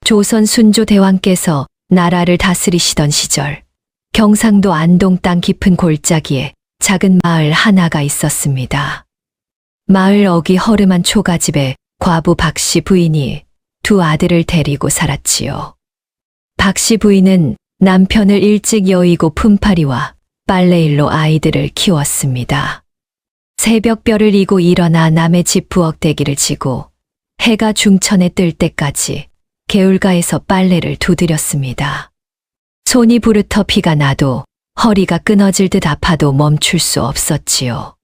조선 순조 대왕께서 나라를 다스리시던 시절 경상도 안동 땅 깊은 골짜기에 작은 마을 하나가 있었습니다. 마을 어귀 허름한 초가집에 과부 박씨 부인이 두 아들을 데리고 살았지요. 박씨 부인은 남편을 일찍 여의고 품팔이와 빨래일로 아이들을 키웠습니다. 새벽별을 이고 일어나 남의 집 부엌대기를 지고 해가 중천에 뜰 때까지 개울가에서 빨래를 두드렸습니다. 손이 부르터 피가 나도 허리가 끊어질 듯 아파도 멈출 수 없었지요.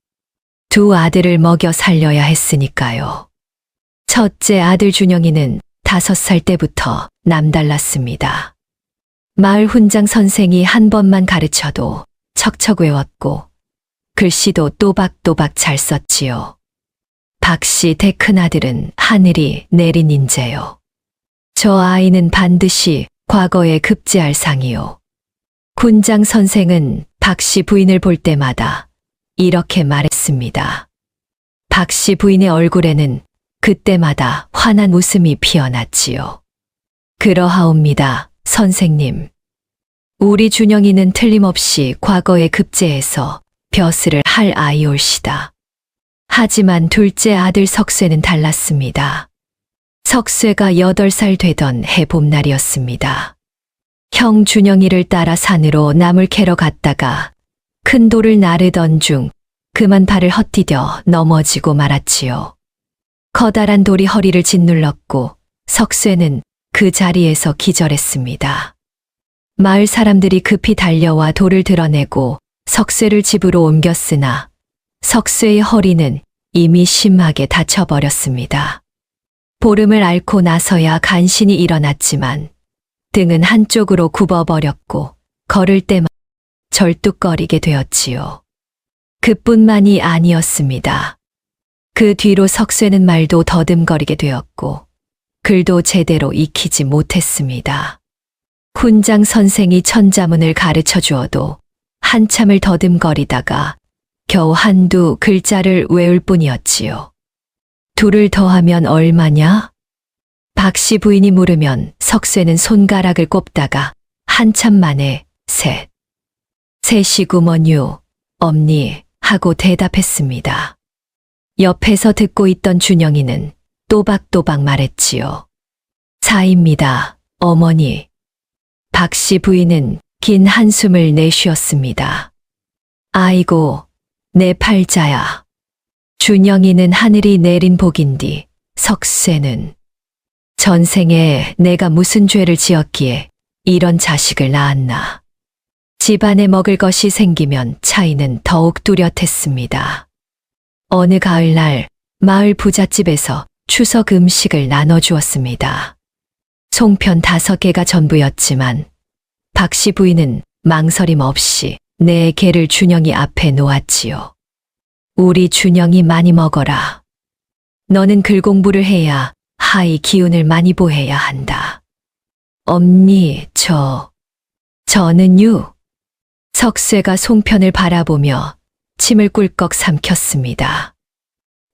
두 아들을 먹여 살려야 했으니까요. 첫째 아들 준영이는 5살 때부터 남달랐습니다. 마을 훈장 선생이 한 번만 가르쳐도 척척 외웠고 글씨도 또박또박 잘 썼지요. 박씨 대 큰아들은 하늘이 내린 인재요. 저 아이는 반드시 과거에 급제할 상이요. 군장 선생은 박씨 부인을 볼 때마다 이렇게 말했습니다. 박씨 부인의 얼굴에는 그때마다 환한 웃음이 피어났지요. 그러하옵니다, 선생님. 우리 준영이는 틀림없이 과거에 급제해서 벼슬을 할 아이올시다. 하지만 둘째 아들 석쇠는 달랐습니다. 석쇠가 8살 되던 해 봄날이었습니다. 형 준영이를 따라 산으로 나물 캐러 갔다가 큰 돌을 나르던 중 그만 발을 헛디뎌 넘어지고 말았지요. 커다란 돌이 허리를 짓눌렀고 석쇠는 그 자리에서 기절했습니다. 마을 사람들이 급히 달려와 돌을 드러내고 석쇠를 집으로 옮겼으나 석쇠의 허리는 이미 심하게 다쳐버렸습니다. 보름을 앓고 나서야 간신히 일어났지만 등은 한쪽으로 굽어버렸고 걸을 때만 절뚝거리게 되었지요. 그뿐만이 아니었습니다. 그 뒤로 석쇠는 말도 더듬거리게 되었고 글도 제대로 익히지 못했습니다. 훈장 선생이 천자문을 가르쳐 주어도 한참을 더듬거리다가 겨우 한두 글자를 외울 뿐이었지요. 둘을 더하면 얼마냐? 박씨 부인이 물으면 석쇠는 손가락을 꼽다가 한참 만에 셋. 셋이구먼요, 엄니 하고 대답했습니다. 옆에서 듣고 있던 준영이는 또박또박 말했지요. 4입니다, 어머니. 박씨 부인은 긴 한숨을 내쉬었습니다. 아이고, 내 팔자야. 준영이는 하늘이 내린 복인디 석쇠는 전생에 내가 무슨 죄를 지었기에 이런 자식을 낳았나. 집안에 먹을 것이 생기면 차이는 더욱 뚜렷했습니다. 어느 가을날 마을 부잣집에서 추석 음식을 나눠주었습니다. 송편 5개가 전부였지만 박씨 부인은 망설임 없이 4개를 준영이 앞에 놓았지요. 우리 준영이 많이 먹어라. 너는 글 공부를 해야 하이 기운을 많이 보해야 한다. 엄니, 저는요. 석쇠가 송편을 바라보며 침을 꿀꺽 삼켰습니다.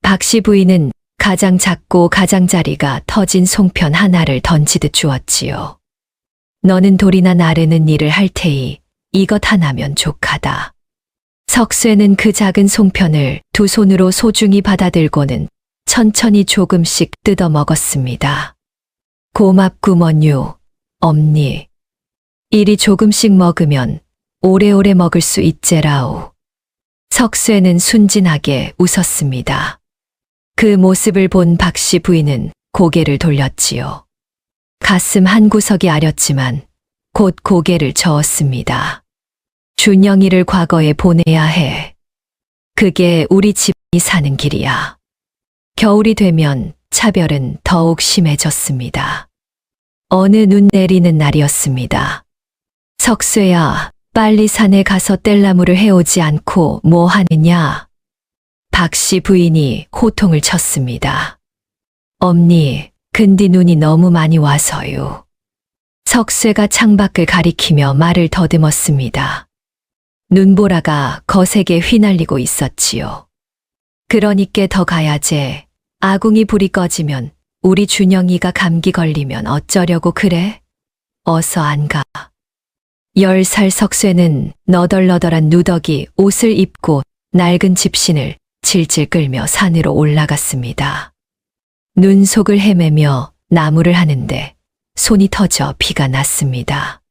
박씨 부인은 가장 작고 가장자리가 터진 송편 하나를 던지듯 주었지요. 너는 돌이나 나르는 일을 할 테이 이것 하나면 족하다. 석쇠는 그 작은 송편을 두 손으로 소중히 받아들고는 천천히 조금씩 뜯어 먹었습니다. 고맙구먼요, 엄니. 이리 조금씩 먹으면 오래오래 먹을 수 있제라오. 석쇠는 순진하게 웃었습니다. 그 모습을 본 박씨 부인은 고개를 돌렸지요. 가슴 한구석이 아렸지만 곧 고개를 저었습니다. 준영이를 과거에 보내야 해. 그게 우리 집이 사는 길이야. 겨울이 되면 차별은 더욱 심해졌습니다. 어느 눈 내리는 날이었습니다. 석쇠야, 빨리 산에 가서 뗄나무를 해오지 않고 뭐 하느냐? 박씨 부인이 호통을 쳤습니다. 엄니, 근디 눈이 너무 많이 와서요. 석쇠가 창밖을 가리키며 말을 더듬었습니다. 눈보라가 거세게 휘날리고 있었지요. 그러니께 더 가야제. 아궁이 불이 꺼지면 우리 준영이가 감기 걸리면 어쩌려고 그래? 어서 안 가. 10살 석쇠는 너덜너덜한 누더기 옷을 입고 낡은 집신을 질질 끌며 산으로 올라갔습니다. 눈속을 헤매며 나무를 하는데 손이 터져 피가 났습니다.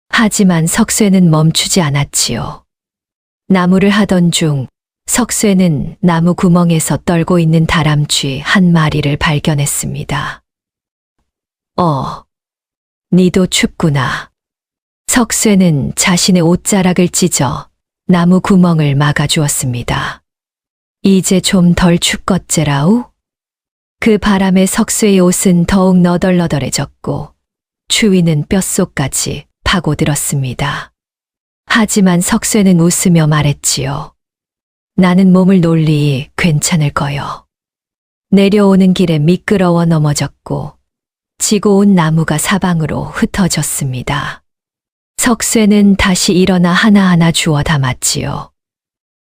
하지만 석쇠는 멈추지 않았지요. 나무를 하던 중 석쇠는 나무 구멍에서 떨고 있는 다람쥐 한 마리를 발견했습니다. 니도 춥구나. 석쇠는 자신의 옷자락을 찢어 나무 구멍을 막아주었습니다. 이제 좀 덜 춥겠제라우? 그 바람에 석쇠의 옷은 더욱 너덜너덜해졌고 추위는 뼛속까지 파고들었습니다. 하지만 석쇠는 웃으며 말했지요. 나는 몸을 놀리 괜찮을 거요. 내려오는 길에 미끄러워 넘어졌고 지고 온 나무가 사방으로 흩어졌습니다. 석쇠는 다시 일어나 하나하나 주워 담았지요.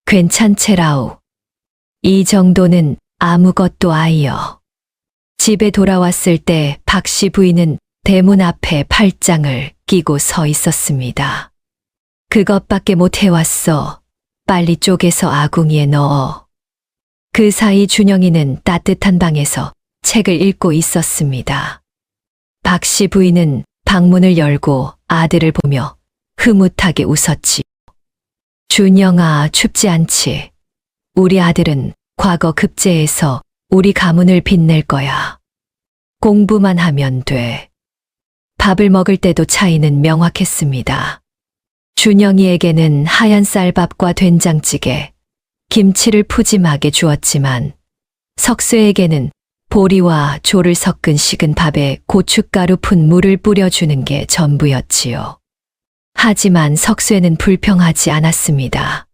괜찮체라우. 이 정도는 아무것도 아이여. 집에 돌아왔을 때 박씨 부인은 대문 앞에 팔짱을 끼고 서 있었습니다. 그것밖에 못 해왔어. 빨리 쪼개서 아궁이에 넣어. 그 사이 준영이는 따뜻한 방에서 책을 읽고 있었습니다. 박씨 부인은 방문을 열고 아들을 보며 흐뭇하게 웃었지. 준영아, 춥지 않지? 우리 아들은 과거 급제에서 우리 가문을 빛낼 거야. 공부만 하면 돼. 밥을 먹을 때도 차이는 명확했습니다. 준영이에게는 하얀 쌀밥과 된장찌개, 김치를 푸짐하게 주었지만 석쇠에게는 보리와 조를 섞은 식은 밥에 고춧가루 푼 물을 뿌려주는 게 전부였지요. 하지만 석쇠는 불평하지 않았습니다.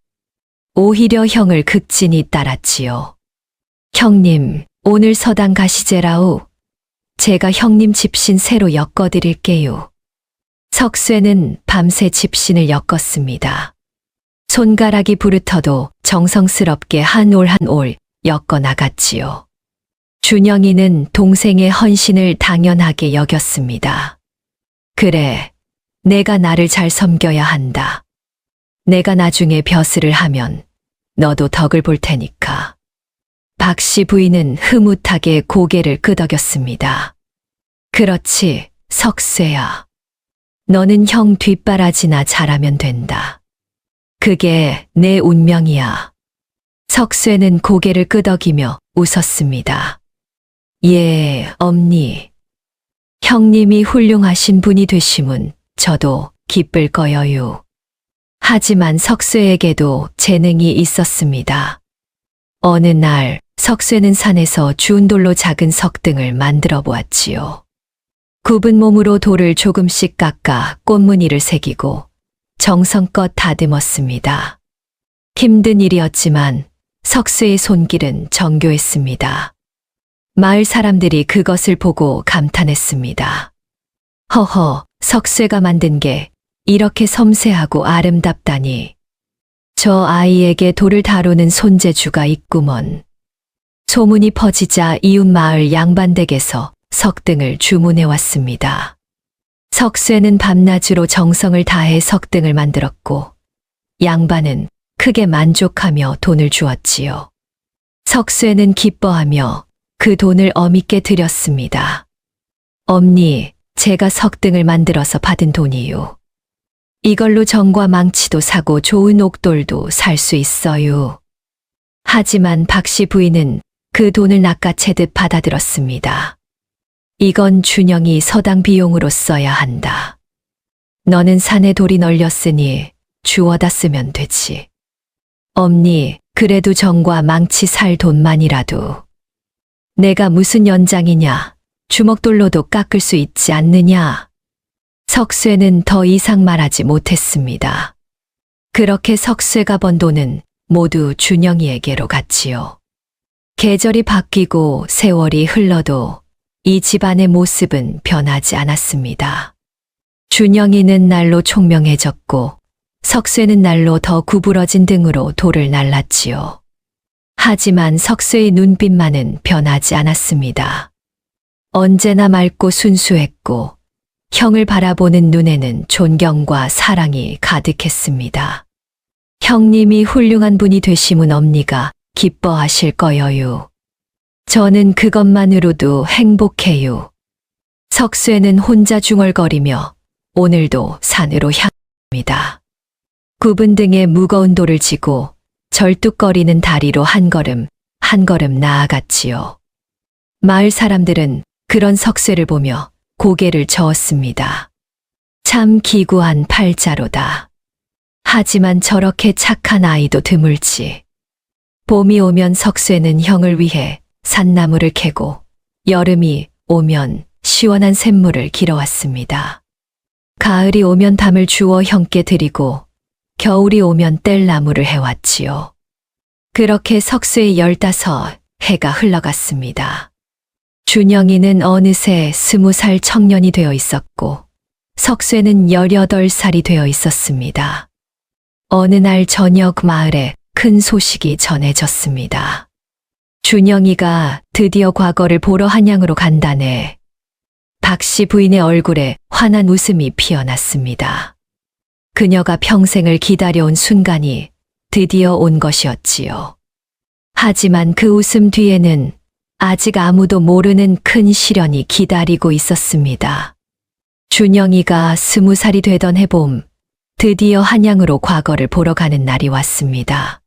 오히려 형을 극진히 따랐지요. 형님, 오늘 서당 가시제라우. 제가 형님 집신 새로 엮어드릴게요. 석쇠는 밤새 집신을 엮었습니다. 손가락이 부르터도 정성스럽게 한 올 한 올 엮어 나갔지요. 준영이는 동생의 헌신을 당연하게 여겼습니다. 그래, 내가 나를 잘 섬겨야 한다. 내가 나중에 벼슬을 하면 너도 덕을 볼 테니까. 박씨 부인은 흐뭇하게 고개를 끄덕였습니다. 그렇지, 석쇠야. 너는 형 뒷바라지나 잘하면 된다. 그게 내 운명이야. 석쇠는 고개를 끄덕이며 웃었습니다. 예, 엄니. 형님이 훌륭하신 분이 되시면 저도 기쁠 거여요. 하지만 석쇠에게도 재능이 있었습니다. 어느 날 석쇠는 산에서 주운 돌로 작은 석등을 만들어 보았지요. 굽은 몸으로 돌을 조금씩 깎아 꽃무늬를 새기고 정성껏 다듬었습니다. 힘든 일이었지만 석쇠의 손길은 정교했습니다. 마을 사람들이 그것을 보고 감탄했습니다. 허허, 석쇠가 만든 게 이렇게 섬세하고 아름답다니. 저 아이에게 돌을 다루는 손재주가 있구먼. 소문이 퍼지자 이웃 마을 양반댁에서 석등을 주문해 왔습니다. 석쇠는 밤낮으로 정성을 다해 석등을 만들었고 양반은 크게 만족하며 돈을 주었지요. 석쇠는 기뻐하며 그 돈을 어미께 드렸습니다. 엄니, 제가 석등을 만들어서 받은 돈이요. 이걸로 정과 망치도 사고 좋은 옥돌도 살 수 있어요. 하지만 박씨 부인은 그 돈을 낚아채듯 받아들었습니다. 이건 준영이 서당 비용으로 써야 한다. 너는 산에 돌이 널렸으니 주워다 쓰면 되지. 엄니, 그래도 정과 망치 살 돈만이라도. 내가 무슨 연장이냐, 주먹돌로도 깎을 수 있지 않느냐. 석쇠는 더 이상 말하지 못했습니다. 그렇게 석쇠가 번 돈은 모두 준영이에게로 갔지요. 계절이 바뀌고 세월이 흘러도 이 집안의 모습은 변하지 않았습니다. 준영이는 날로 총명해졌고 석쇠는 날로 더 구부러진 등으로 돌을 날랐지요. 하지만 석쇠의 눈빛만은 변하지 않았습니다. 언제나 맑고 순수했고 형을 바라보는 눈에는 존경과 사랑이 가득했습니다. 형님이 훌륭한 분이 되심은 엄니가 기뻐하실 거여요. 저는 그것만으로도 행복해요. 석쇠는 혼자 중얼거리며 오늘도 산으로 향합니다. 굽은 등에 무거운 돌을 지고 절뚝거리는 다리로 한 걸음 나아갔지요. 마을 사람들은 그런 석쇠를 보며 고개를 저었습니다. 참 기구한 팔자로다. 하지만 저렇게 착한 아이도 드물지. 봄이 오면 석쇠는 형을 위해 산나무를 캐고 여름이 오면 시원한 샘물을 길어왔습니다. 가을이 오면 담을 주워 형께 드리고 겨울이 오면 뗄나무를 해왔지요. 그렇게 석쇠의 15 해가 흘러갔습니다. 준영이는 어느새 20살 청년이 되어 있었고 석쇠는 18살이 되어 있었습니다. 어느 날 저녁 마을에 큰 소식이 전해졌습니다. 준영이가 드디어 과거를 보러 한양으로 간다네. 박씨 부인의 얼굴에 환한 웃음이 피어났습니다. 그녀가 평생을 기다려온 순간이 드디어 온 것이었지요. 하지만 그 웃음 뒤에는 아직 아무도 모르는 큰 시련이 기다리고 있었습니다. 준영이가 20살이 되던 해봄, 드디어 한양으로 과거를 보러 가는 날이 왔습니다.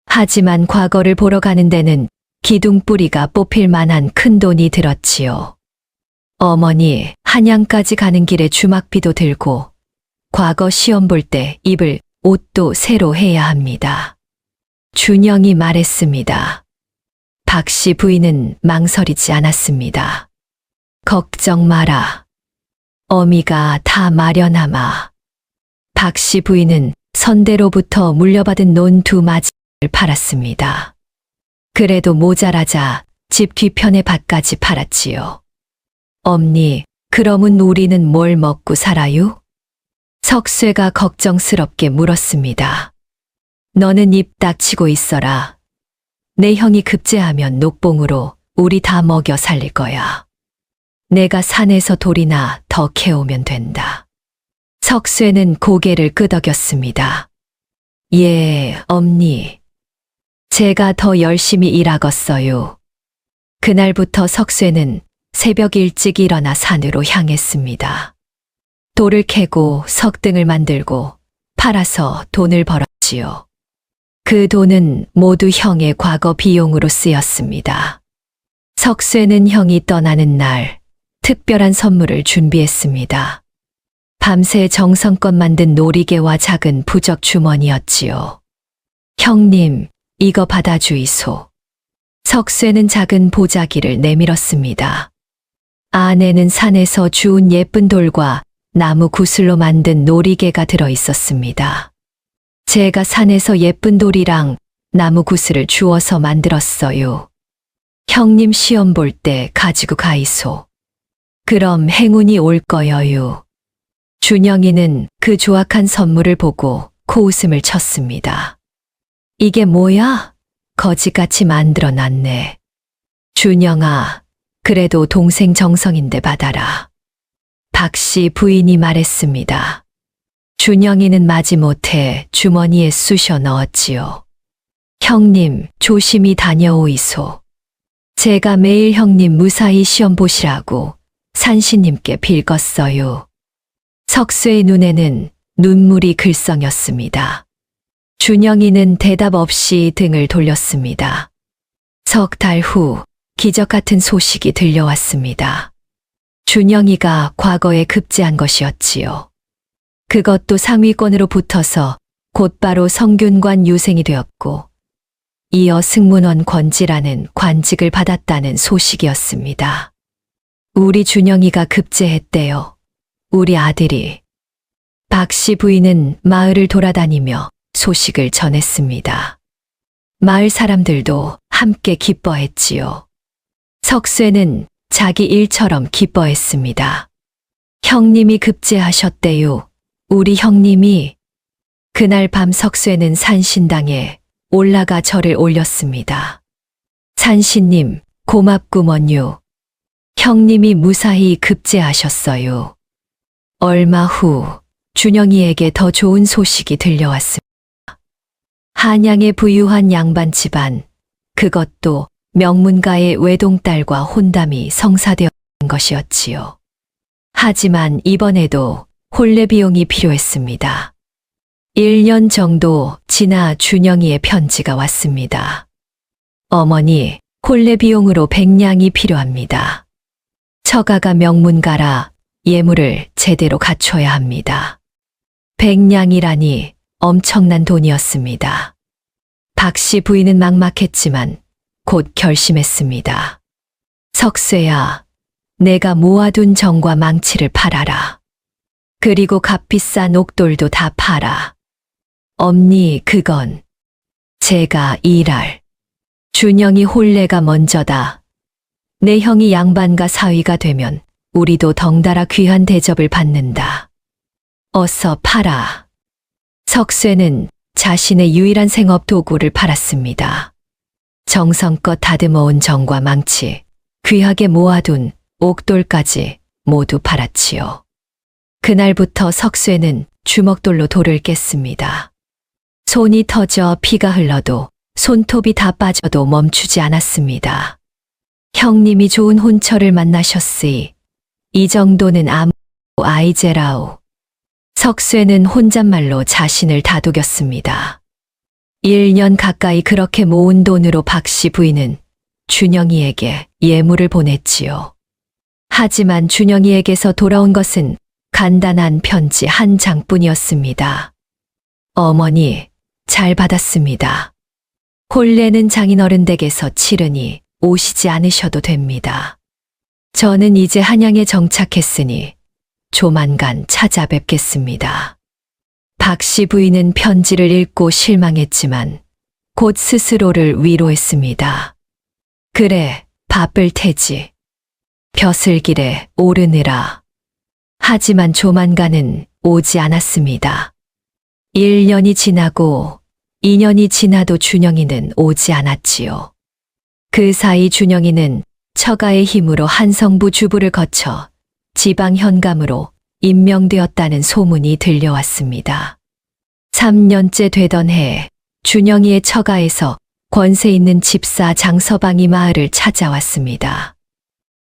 하지만 과거를 보러 가는 데는 기둥뿌리가 뽑힐 만한 큰 돈이 들었지요. 어머니, 한양까지 가는 길에 주막비도 들고 과거 시험 볼 때 입을 옷도 새로 해야 합니다. 준영이 말했습니다. 박씨 부인은 망설이지 않았습니다. 걱정 마라. 어미가 다 마련하마. 박씨 부인은 선대로부터 물려받은 논 2마지를 팔았습니다. 그래도 모자라자 집 뒤편의 밭까지 팔았지요. 엄니, 그러면 우리는 뭘 먹고 살아요? 석쇠가 걱정스럽게 물었습니다. 너는 입 닥치고 있어라. 내 형이 급제하면 녹봉으로 우리 다 먹여 살릴 거야. 내가 산에서 돌이나 더 캐오면 된다. 석쇠는 고개를 끄덕였습니다. 예, 엄니. 제가 더 열심히 일하겠어요. 그날부터 석쇠는 새벽 일찍 일어나 산으로 향했습니다. 돌을 캐고 석등을 만들고 팔아서 돈을 벌었지요. 그 돈은 모두 형의 과거 비용으로 쓰였습니다. 석쇠는 형이 떠나는 날 특별한 선물을 준비했습니다. 밤새 정성껏 만든 놀이개와 작은 부적 주머니였지요. 형님, 이거 받아주이소. 석쇠는 작은 보자기를 내밀었습니다. 안에는 산에서 주운 예쁜 돌과 나무 구슬로 만든 놀이개가 들어 있었습니다. 제가 산에서 예쁜 돌이랑 나무 구슬을 주워서 만들었어요. 형님 시험 볼 때 가지고 가이소. 그럼 행운이 올 거여요. 준영이는 그 조악한 선물을 보고 코웃음을 쳤습니다. 이게 뭐야? 거지같이 만들어 놨네. 준영아, 그래도 동생 정성인데 받아라. 박씨 부인이 말했습니다. 준영이는 마지못해 주머니에 쑤셔 넣었지요. 형님, 조심히 다녀오이소. 제가 매일 형님 무사히 시험 보시라고 산신님께 빌겄어요. 석쇠의 눈에는 눈물이 글썽였습니다. 준영이는 대답 없이 등을 돌렸습니다. 석 달 후 기적 같은 소식이 들려왔습니다. 준영이가 과거에 급제한 것이었지요. 그것도 상위권으로 붙어서 곧바로 성균관 유생이 되었고 이어 승문원 권지라는 관직을 받았다는 소식이었습니다. 우리 준영이가 급제했대요. 우리 아들이. 박씨 부인은 마을을 돌아다니며 소식을 전했습니다. 마을 사람들도 함께 기뻐했지요. 석쇠는 자기 일처럼 기뻐했습니다. 형님이 급제하셨대요. 우리 형님이. 그날 밤 석쇠는 산신당에 올라가 절을 올렸습니다. 산신님, 고맙구먼요. 형님이 무사히 급제하셨어요. 얼마 후 준영이에게 더 좋은 소식이 들려왔습니다. 한양에 부유한 양반 집안, 그것도 명문가의 외동딸과 혼담이 성사되었던 것이었지요. 하지만 이번에도 혼례 비용이 필요했습니다. 1년 정도 지나 준영이의 편지가 왔습니다. 어머니, 혼례 비용으로 100냥이 필요합니다. 처가가 명문가라 예물을 제대로 갖춰야 합니다. 100냥이라니 엄청난 돈이었습니다. 박씨 부인은 막막했지만 곧 결심했습니다. 석쇠야, 내가 모아둔 정과 망치를 팔아라. 그리고 값비싼 옥돌도 다 팔아. 엄니, 그건 제가 일할. 준영이 혼례가 먼저다. 내 형이 양반과 사위가 되면 우리도 덩달아 귀한 대접을 받는다. 어서 팔아. 석쇠는 자신의 유일한 생업 도구를 팔았습니다. 정성껏 다듬어온 정과 망치, 귀하게 모아둔 옥돌까지 모두 팔았지요. 그날부터 석쇠는 주먹돌로 돌을 깼습니다. 손이 터져 피가 흘러도 손톱이 다 빠져도 멈추지 않았습니다. 형님이 좋은 혼처를 만나셨으이 이 정도는 아무 아이제라오. 석쇠는 혼잣말로 자신을 다독였습니다. 1년 가까이 그렇게 모은 돈으로 박씨 부인은 준영이에게 예물을 보냈지요. 하지만 준영이에게서 돌아온 것은 간단한 편지 한 장뿐이었습니다. 어머니, 잘 받았습니다. 혼례는 장인어른 댁에서 치르니 오시지 않으셔도 됩니다. 저는 이제 한양에 정착했으니 조만간 찾아뵙겠습니다. 박씨 부인은 편지를 읽고 실망했지만 곧 스스로를 위로했습니다. 그래, 바쁠 테지. 벼슬길에 오르느라. 하지만 조만간은 오지 않았습니다. 1년이 지나고 2년이 지나도 준영이는 오지 않았지요. 그 사이 준영이는 처가의 힘으로 한성부 주부를 거쳐 지방 현감으로 임명되었다는 소문이 들려왔습니다. 3년째 되던 해 준영이의 처가에서 권세 있는 집사 장서방이 마을을 찾아왔습니다.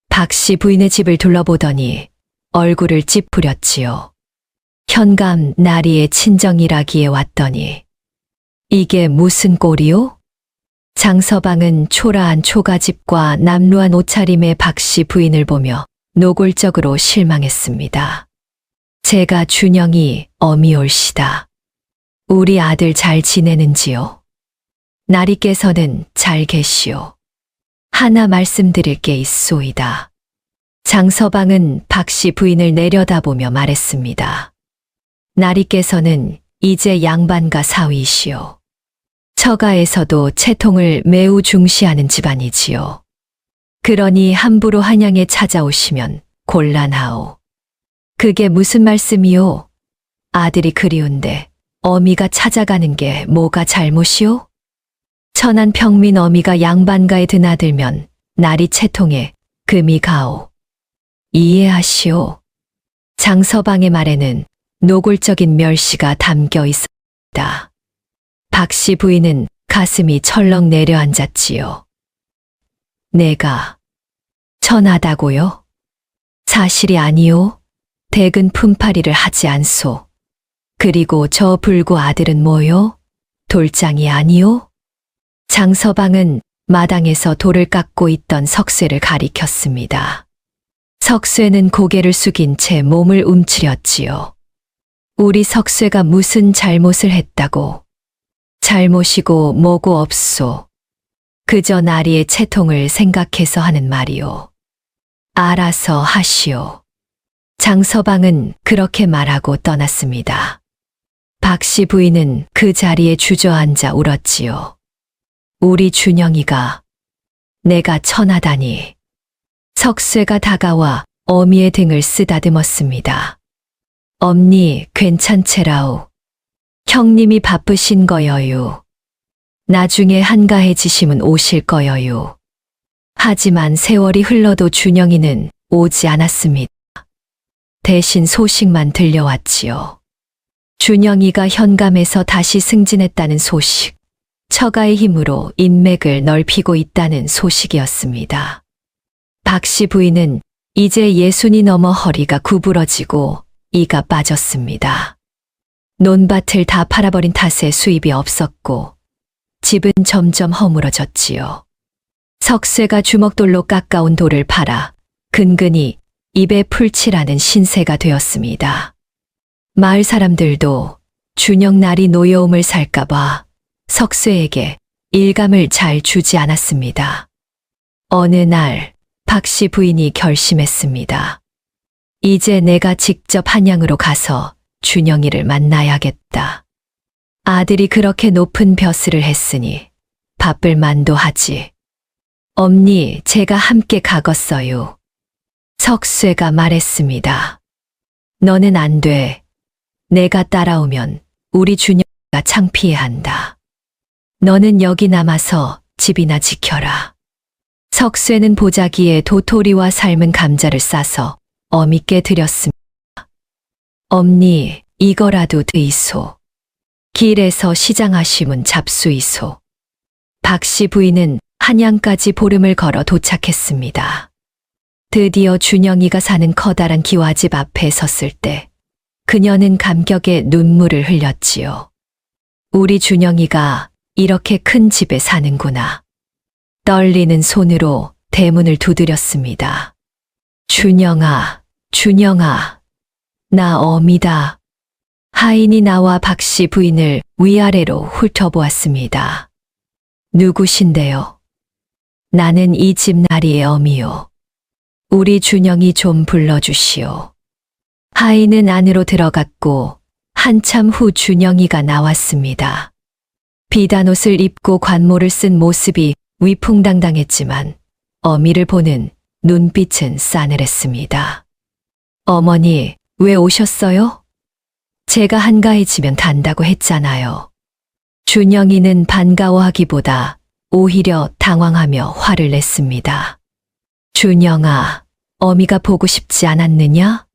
박씨 부인의 집을 둘러보더니 얼굴을 찌푸렸지요. 현감 나리의 친정이라기에 왔더니 이게 무슨 꼴이요? 장서방은 초라한 초가집과 남루한 옷차림의 박씨 부인을 보며 노골적으로 실망했습니다. 제가 준영이 어미올시다. 우리 아들 잘 지내는지요? 나리께서는 잘 계시오. 하나 말씀드릴 게 있소이다. 장서방은 박씨 부인을 내려다보며 말했습니다. 나리께서는 이제 양반과 사위시오. 처가에서도 채통을 매우 중시하는 집안이지요. 그러니 함부로 한양에 찾아오시면 곤란하오. 그게 무슨 말씀이오? 아들이 그리운데 어미가 찾아가는 게 뭐가 잘못이오? 천안 평민 어미가 양반가에 드나들면 나리 채통에 금이 가오. 이해하시오. 장서방의 말에는 노골적인 멸시가 담겨 있었다. 박씨 부인은 가슴이 철렁 내려앉았지요. 내가 천하다고요? 사실이 아니오. 댁은 품팔이를 하지 않소. 그리고 저 불구 아들은 뭐요? 돌장이 아니오? 장서방은 마당에서 돌을 깎고 있던 석쇠를 가리켰습니다. 석쇠는 고개를 숙인 채 몸을 움츠렸지요. 우리 석쇠가 무슨 잘못을 했다고? 잘못이고 뭐고 없소. 그저 나리의 채통을 생각해서 하는 말이오. 알아서 하시오. 장서방은 그렇게 말하고 떠났습니다. 박씨 부인은 그 자리에 주저앉아 울었지요. 우리 준영이가 내가 천하다니. 석쇠가 다가와 어미의 등을 쓰다듬었습니다. 엄니 괜찮체라오. 형님이 바쁘신 거여요. 나중에 한가해지시면 오실 거여요. 하지만 세월이 흘러도 준영이는 오지 않았습니다. 대신 소식만 들려왔지요. 준영이가 현감에서 다시 승진했다는 소식, 처가의 힘으로 인맥을 넓히고 있다는 소식이었습니다. 박씨 부인은 이제 60이 넘어 허리가 구부러지고 이가 빠졌습니다. 논밭을 다 팔아버린 탓에 수입이 없었고 집은 점점 허물어졌지요. 석쇠가 주먹돌로 깎아온 돌을 팔아 근근히 입에 풀칠하는 신세가 되었습니다. 마을 사람들도 준영날이 노여움을 살까봐 석쇠에게 일감을 잘 주지 않았습니다. 어느 날 박씨 부인이 결심했습니다. 이제 내가 직접 한양으로 가서 준영이를 만나야겠다. 아들이 그렇게 높은 벼슬을 했으니 바쁠 만도 하지. 엄니, 제가 함께 가겠어요. 석쇠가 말했습니다. 너는 안 돼. 내가 따라오면 우리 준영이가 창피해 한다. 너는 여기 남아서 집이나 지켜라. 석쇠는 보자기에 도토리와 삶은 감자를 싸서 어미께 드렸습니다. 엄니, 이거라도 드이소. 길에서 시장하심은 잡수이소. 박씨 부인은 한양까지 보름을 걸어 도착했습니다. 드디어 준영이가 사는 커다란 기와집 앞에 섰을 때 그녀는 감격에 눈물을 흘렸지요. 우리 준영이가 이렇게 큰 집에 사는구나. 떨리는 손으로 대문을 두드렸습니다. 준영아, 준영아, 나 어미다. 하인이 나와 박씨 부인을 위아래로 훑어보았습니다. 누구신데요? 나는 이 집 나리의 어미요. 우리 준영이 좀 불러주시오. 하인은 안으로 들어갔고 한참 후 준영이가 나왔습니다. 비단옷을 입고 관모를 쓴 모습이 위풍당당했지만 어미를 보는 눈빛은 싸늘했습니다. 어머니, 왜 오셨어요? 제가 한가해지면 간다고 했잖아요. 준영이는 반가워하기보다 오히려 당황하며 화를 냈습니다. 준영아, 어미가 보고 싶지 않았느냐?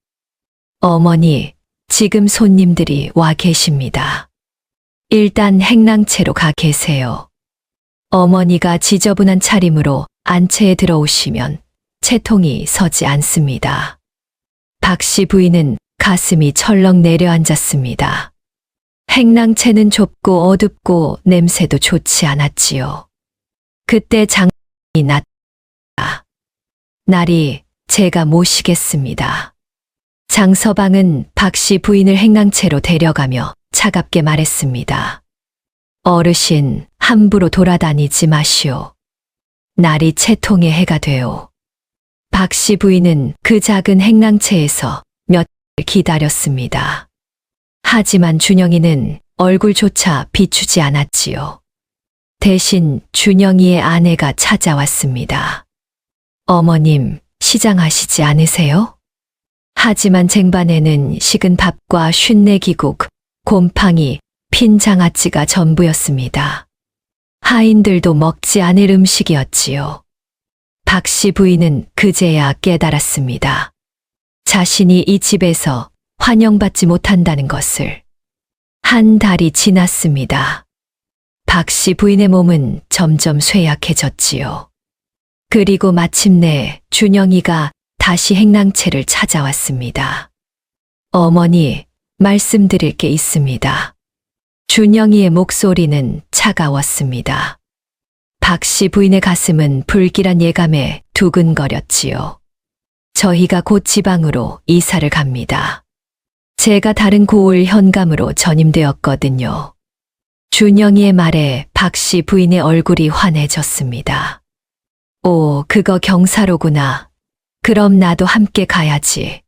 어머니, 지금 손님들이 와 계십니다. 일단 행랑채로 가 계세요. 어머니가 지저분한 차림으로 안채에 들어오시면 채통이 서지 않습니다. 박씨 부인은 가슴이 철렁 내려앉았습니다. 행랑채는 좁고 어둡고 냄새도 좋지 않았지요. 그때 장이 났다. 날이 제가 모시겠습니다. 장서방은 박씨 부인을 행랑채로 데려가며 차갑게 말했습니다. 어르신, 함부로 돌아다니지 마시오. 날이 채통의 해가 되오. 박씨 부인은 그 작은 행랑채에서 며칠 기다렸습니다. 하지만 준영이는 얼굴조차 비추지 않았지요. 대신 준영이의 아내가 찾아왔습니다. 어머님, 시장하시지 않으세요? 하지만 쟁반에는 식은 밥과 쉰내기국, 곰팡이, 핀 장아찌가 전부였습니다. 하인들도 먹지 않을 음식이었지요. 박씨 부인은 그제야 깨달았습니다. 자신이 이 집에서 환영받지 못한다는 것을. 한 달이 지났습니다. 박씨 부인의 몸은 점점 쇠약해졌지요. 그리고 마침내 준영이가 다시 행랑채를 찾아왔습니다. 어머니, 말씀드릴 게 있습니다. 준영이의 목소리는 차가웠습니다. 박씨 부인의 가슴은 불길한 예감에 두근거렸지요. 저희가 곧 지방으로 이사를 갑니다. 제가 다른 고을 현감으로 전임되었거든요. 준영이의 말에 박씨 부인의 얼굴이 환해졌습니다. 오, 그거 경사로구나. 그럼 나도 함께 가야지.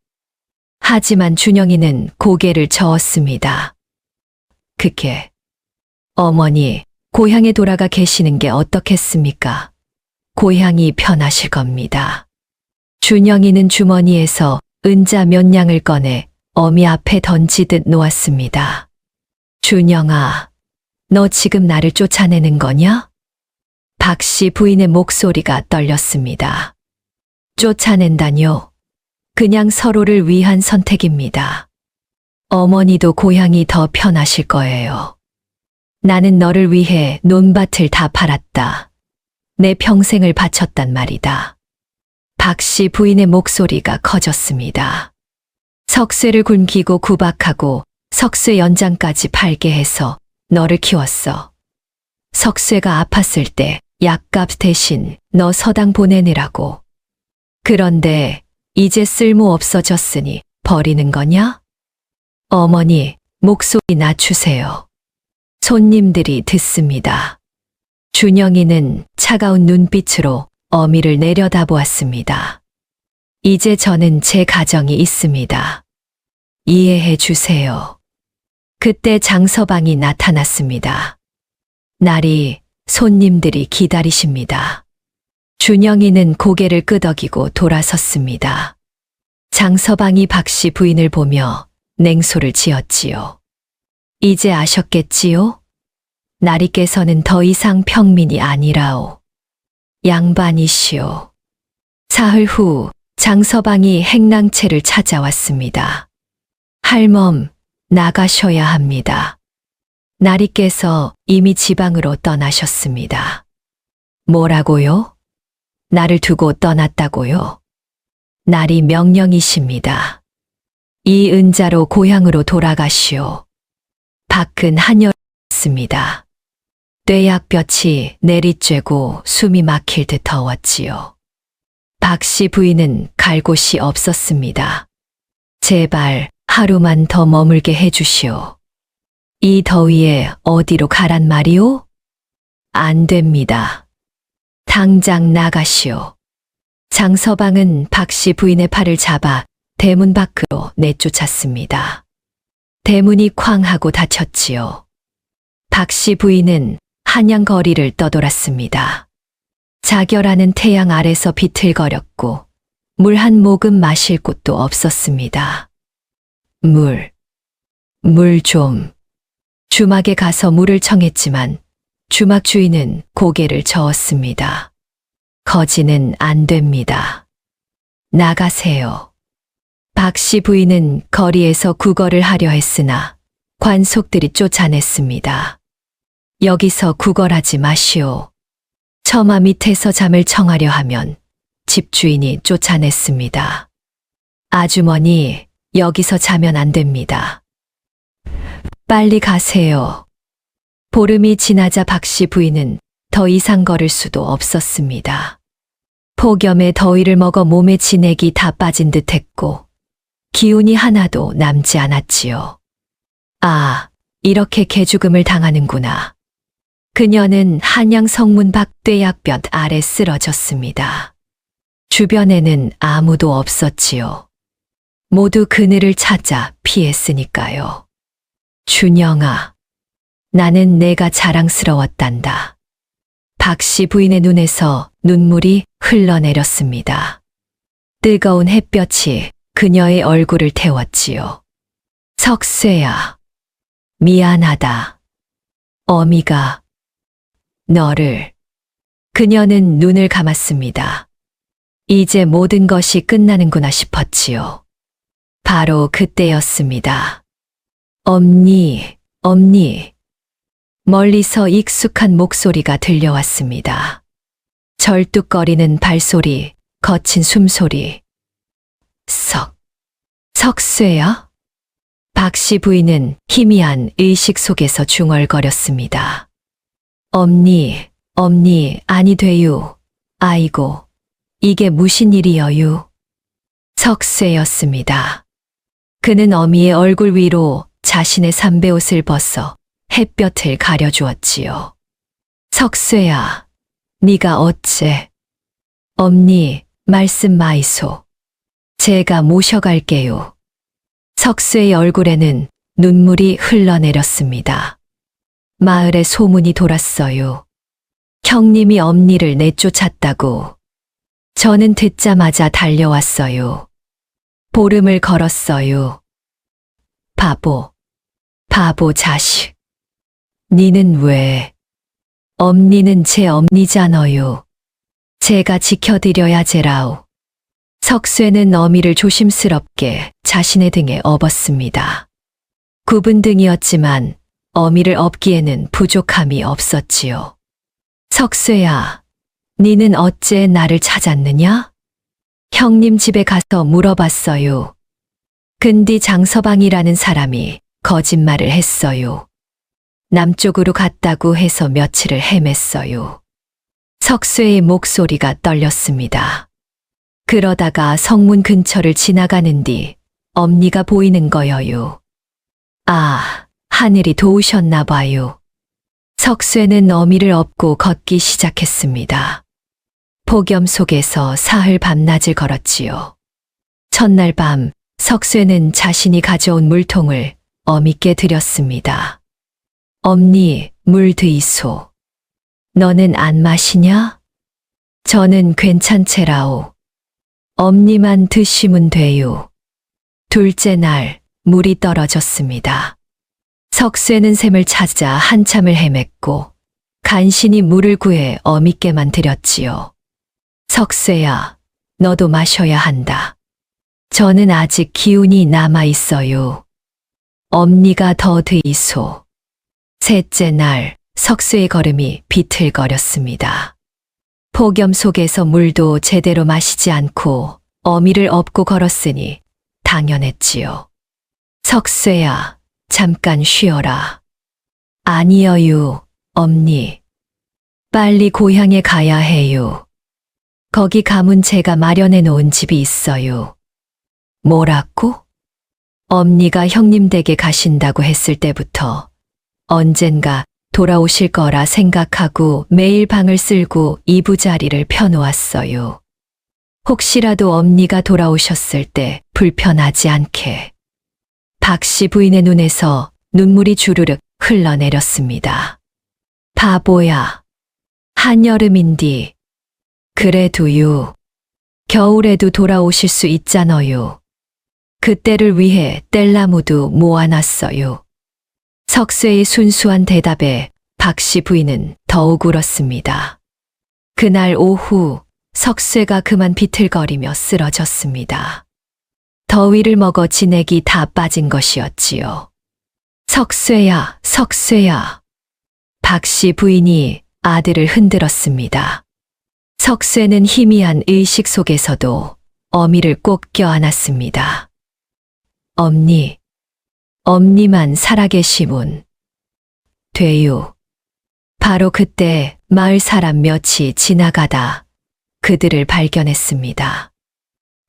하지만 준영이는 고개를 저었습니다. 그게, 어머니, 고향에 돌아가 계시는 게 어떻겠습니까? 고향이 편하실 겁니다. 준영이는 주머니에서 은자 몇 냥을 꺼내 어미 앞에 던지듯 놓았습니다. 준영아, 너 지금 나를 쫓아내는 거냐? 박 씨 부인의 목소리가 떨렸습니다. 쫓아낸다뇨. 그냥 서로를 위한 선택입니다. 어머니도 고향이 더 편하실 거예요. 나는 너를 위해 논밭을 다 팔았다. 내 평생을 바쳤단 말이다. 박 씨 부인의 목소리가 커졌습니다. 석쇠를 굶기고 구박하고 석쇠 연장까지 팔게 해서 너를 키웠어. 석쇠가 아팠을 때 약값 대신 너 서당 보내느라고. 그런데 이제 쓸모 없어졌으니 버리는 거냐? 어머니, 목소리 낮추세요. 손님들이 듣습니다. 준영이는 차가운 눈빛으로 어미를 내려다보았습니다. 이제 저는 제 가정이 있습니다. 이해해 주세요. 그때 장서방이 나타났습니다. 날이 손님들이 기다리십니다. 준영이는 고개를 끄덕이고 돌아섰습니다. 장서방이 박 씨 부인을 보며 냉소를 지었지요. 이제 아셨겠지요? 나리께서는 더 이상 평민이 아니라오. 양반이시오. 사흘 후 장서방이 행랑채를 찾아왔습니다. 할멈, 나가셔야 합니다. 나리께서 이미 지방으로 떠나셨습니다. 뭐라고요? 나를 두고 떠났다고요? 나리 명령이십니다. 이 은자로 고향으로 돌아가시오. 밖은 한여름이었습니다. 뙤약볕이 내리쬐고 숨이 막힐 듯 더웠지요. 박 씨 부인은 갈 곳이 없었습니다. 제발 하루만 더 머물게 해주시오. 이 더위에 어디로 가란 말이오? 안 됩니다. 당장 나가시오. 장서방은 박 씨 부인의 팔을 잡아 대문 밖으로 내쫓았습니다. 대문이 쾅 하고 닫혔지요. 박 씨 부인은 한양거리를 떠돌았습니다. 자결하는 태양 아래서 비틀거렸고 물 한 모금 마실 곳도 없었습니다. 물 좀. 주막에 가서 물을 청했지만 주막 주인은 고개를 저었습니다. 거지는 안 됩니다. 나가세요. 박 씨 부인은 거리에서 구걸을 하려 했으나 관속들이 쫓아냈습니다. 여기서 구걸하지 마시오. 처마 밑에서 잠을 청하려 하면 집주인이 쫓아냈습니다. 아주머니, 여기서 자면 안 됩니다. 빨리 가세요. 보름이 지나자 박 씨 부인은 더 이상 걸을 수도 없었습니다. 폭염에 더위를 먹어 몸에 진액이 다 빠진 듯 했고 기운이 하나도 남지 않았지요. 아, 이렇게 개죽음을 당하는구나. 그녀는 한양 성문 밖 뙤약볕 아래 쓰러졌습니다. 주변에는 아무도 없었지요. 모두 그늘을 찾아 피했으니까요. 준영아, 나는 내가 자랑스러웠단다. 박 씨 부인의 눈에서 눈물이 흘러내렸습니다. 뜨거운 햇볕이 그녀의 얼굴을 태웠지요. 석쇠야, 미안하다. 어미가 너를. 그녀는 눈을 감았습니다. 이제 모든 것이 끝나는구나 싶었지요. 바로 그때였습니다. 엄니, 엄니. 멀리서 익숙한 목소리가 들려왔습니다. 절뚝거리는 발소리, 거친 숨소리. 석쇠야? 박 씨 부인은 희미한 의식 속에서 중얼거렸습니다. 엄니, 아니 돼요. 아이고, 이게 무슨 일이여유? 석쇠였습니다. 그는 어미의 얼굴 위로 자신의 삼배옷을 벗어 햇볕을 가려주었지요. 석쇠야, 네가 어째? 엄니, 말씀 마이소. 제가 모셔갈게요. 석쇠의 얼굴에는 눈물이 흘러내렸습니다. 마을에 소문이 돌았어요. 형님이 엄니를 내쫓았다고. 저는 듣자마자 달려왔어요. 보름을 걸었어요. 바보 자식. 니는 왜? 엄니는 제 엄니잖아요. 제가 지켜드려야 제라오. 석쇠는 어미를 조심스럽게 자신의 등에 업었습니다. 굽은 등이었지만 어미를 업기에는 부족함이 없었지요. 석쇠야, 니는 어째 나를 찾았느냐? 형님 집에 가서 물어봤어요. 근디 장서방이라는 사람이 거짓말을 했어요. 남쪽으로 갔다고 해서 며칠을 헤맸어요. 석쇠의 목소리가 떨렸습니다. 그러다가 성문 근처를 지나가는 뒤 엄니가 보이는 거여요. 아, 하늘이 도우셨나 봐요. 석쇠는 어미를 업고 걷기 시작했습니다. 폭염 속에서 사흘 밤낮을 걸었지요. 첫날 밤 석쇠는 자신이 가져온 물통을 어미께 드렸습니다. 엄니, 물 드이소. 너는 안 마시냐? 저는 괜찮체라오. 엄니만 드시면 돼요. 둘째 날 물이 떨어졌습니다. 석쇠는 샘을 찾아 한참을 헤맸고 간신히 물을 구해 어미께만 드렸지요. 석쇠야, 너도 마셔야 한다. 저는 아직 기운이 남아 있어요. 엄니가 더 드이소. 셋째 날 석쇠의 걸음이 비틀거렸습니다. 폭염 속에서 물도 제대로 마시지 않고 어미를 업고 걸었으니 당연했지요. 석쇠야, 잠깐 쉬어라. 아니여유, 엄니. 빨리 고향에 가야 해요. 거기 가문 제가 마련해 놓은 집이 있어요. 뭐라고? 엄니가 형님 댁에 가신다고 했을 때부터 언젠가 돌아오실 거라 생각하고 매일 방을 쓸고 이부자리를 펴놓았어요. 혹시라도 엄니가 돌아오셨을 때 불편하지 않게. 박씨 부인의 눈에서 눈물이 주르륵 흘러내렸습니다. 바보야. 한여름인디. 그래도요. 겨울에도 돌아오실 수 있잖아요. 그때를 위해 뗄나무도 모아놨어요. 석쇠의 순수한 대답에 박씨 부인은 더욱 울었습니다. 그날 오후 석쇠가 그만 비틀거리며 쓰러졌습니다. 더위를 먹어 진액이 다 빠진 것이었지요. 석쇠야, 석쇠야. 박씨 부인이 아들을 흔들었습니다. 석쇠는 희미한 의식 속에서도 어미를 꼭 껴안았습니다. 엄니, 엄니만 살아계시문. 돼요. 바로 그때 마을 사람 몇이 지나가다 그들을 발견했습니다.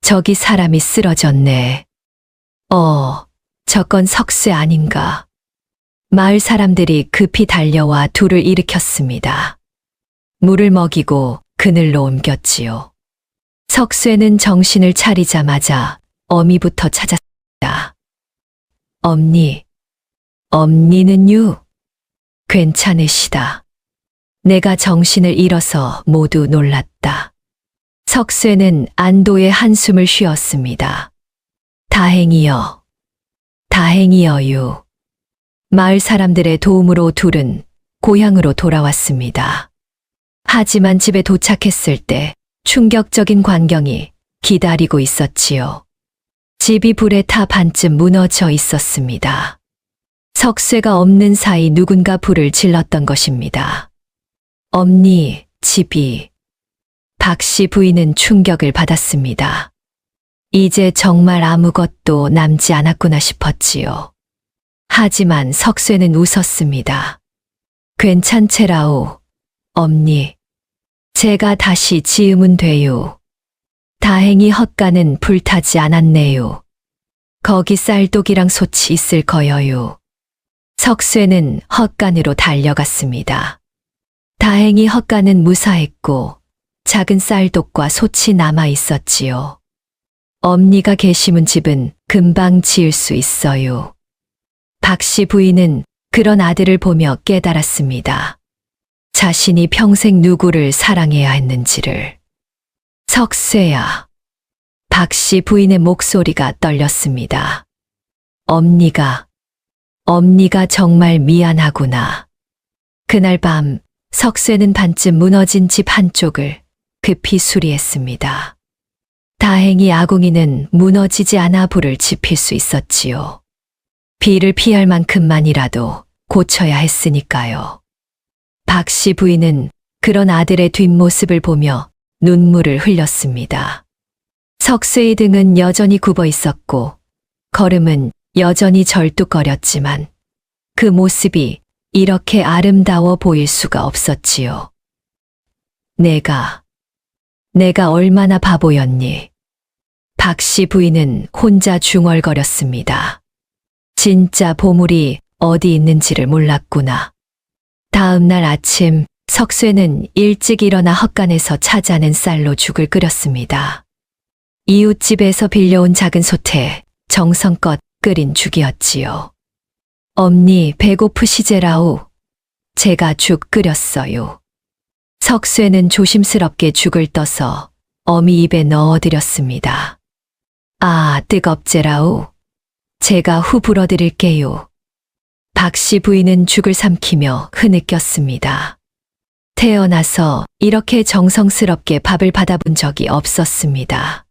저기 사람이 쓰러졌네. 저건 석쇠 아닌가. 마을 사람들이 급히 달려와 둘을 일으켰습니다. 물을 먹이고 그늘로 옮겼지요. 석쇠는 정신을 차리자마자 어미부터 찾았습니다. 엄니, 엄니는요? 괜찮으시다. 내가 정신을 잃어서 모두 놀랐다. 석쇠는 안도의 한숨을 쉬었습니다. 다행이여, 다행이여요. 마을 사람들의 도움으로 둘은 고향으로 돌아왔습니다. 하지만 집에 도착했을 때 충격적인 광경이 기다리고 있었지요. 집이 불에 타 반쯤 무너져 있었습니다. 석쇠가 없는 사이 누군가 불을 질렀던 것입니다. 엄니, 집이. 박씨 부인은 충격을 받았습니다. 이제 정말 아무것도 남지 않았구나 싶었지요. 하지만 석쇠는 웃었습니다. 괜찮체라오, 엄니. 제가 다시 지으면 돼요. 다행히 헛간은 불타지 않았네요. 거기 쌀독이랑 솥이 있을 거여요. 석쇠는 헛간으로 달려갔습니다. 다행히 헛간은 무사했고 작은 쌀독과 솥이 남아 있었지요. 엄니가 계시문 집은 금방 지을 수 있어요. 박씨 부인은 그런 아들을 보며 깨달았습니다. 자신이 평생 누구를 사랑해야 했는지를. 석쇠야. 박씨 부인의 목소리가 떨렸습니다. 엄니가 정말 미안하구나. 그날 밤 석쇠는 반쯤 무너진 집 한쪽을 급히 수리했습니다. 다행히 아궁이는 무너지지 않아 불을 지필 수 있었지요. 비를 피할 만큼만이라도 고쳐야 했으니까요. 박 씨 부인은 그런 아들의 뒷모습을 보며 눈물을 흘렸습니다. 석쇠의 등은 여전히 굽어 있었고 걸음은 여전히 절뚝거렸지만 그 모습이 이렇게 아름다워 보일 수가 없었지요. 내가 얼마나 바보였니? 박 씨 부인은 혼자 중얼거렸습니다. 진짜 보물이 어디 있는지를 몰랐구나. 다음 날 아침 석쇠는 일찍 일어나 헛간에서 찾아낸 쌀로 죽을 끓였습니다. 이웃집에서 빌려온 작은 솥에 정성껏 끓인 죽이었지요. 엄니 배고프시제라오. 제가 죽 끓였어요. 석쇠는 조심스럽게 죽을 떠서 어미 입에 넣어드렸습니다. 아, 뜨겁제라오. 제가 후 불어드릴게요. 박 씨 부인은 죽을 삼키며 흐느꼈습니다. 태어나서 이렇게 정성스럽게 밥을 받아본 적이 없었습니다.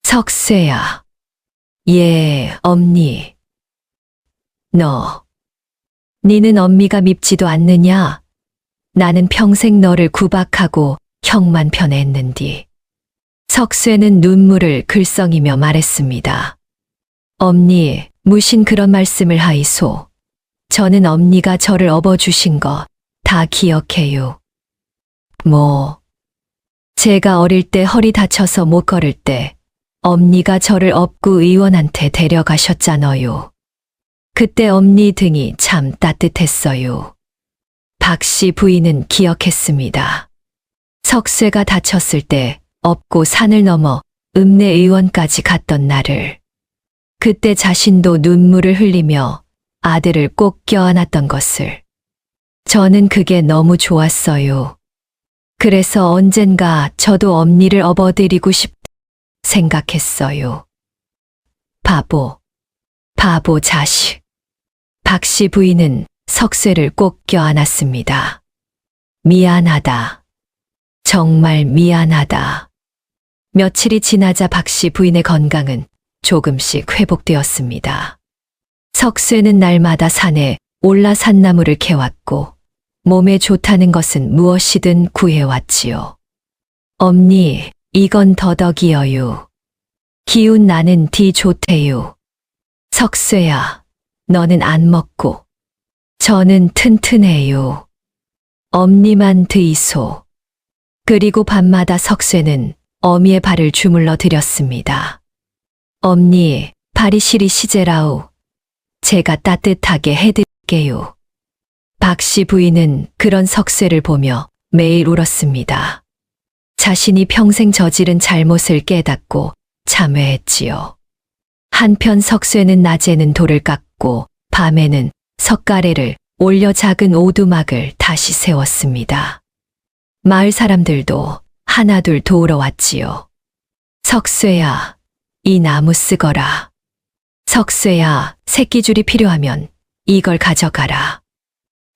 석쇠야. 예, 엄니. 니는 엄미가 밉지도 않느냐? 나는 평생 너를 구박하고 형만 편애했는디. 석쇠는 눈물을 글썽이며 말했습니다. 엄니, 무신 그런 말씀을 하이소. 저는 엄니가 저를 업어주신 거 다 기억해요. 제가 어릴 때 허리 다쳐서 못 걸을 때 엄니가 저를 업구 의원한테 데려가셨잖아요. 그때 엄니 등이 참 따뜻했어요. 박 씨 부인은 기억했습니다. 석쇠가 다쳤을 때 업고 산을 넘어 읍내 의원까지 갔던 날을. 그때 자신도 눈물을 흘리며 아들을 꼭 껴안았던 것을. 저는 그게 너무 좋았어요. 그래서 언젠가 저도 엄니를 업어드리고 생각했어요. 바보 자식. 박 씨 부인은 석쇠를 꼭 껴안았습니다. 미안하다. 정말 미안하다. 며칠이 지나자 박 씨 부인의 건강은 조금씩 회복되었습니다. 석쇠는 날마다 산에 올라 산나무를 캐왔고 몸에 좋다는 것은 무엇이든 구해왔지요. 엄니, 이건 더덕이여요. 기운 나는 디 좋대요. 석쇠야, 너는 안 먹고. 저는 튼튼해요. 엄니만 드이소. 그리고 밤마다 석쇠는 어미의 발을 주물러 드렸습니다. 엄니, 발이 시리시제라오. 제가 따뜻하게 해드릴게요. 박 씨 부인은 그런 석쇠를 보며 매일 울었습니다. 자신이 평생 저지른 잘못을 깨닫고 참회했지요. 한편 석쇠는 낮에는 돌을 깎고 밤에는 석가래를 올려 작은 오두막을 다시 세웠습니다. 마을 사람들도 하나둘 도우러 왔지요. 석쇠야, 이 나무 쓰거라. 석쇠야, 새끼줄이 필요하면 이걸 가져가라.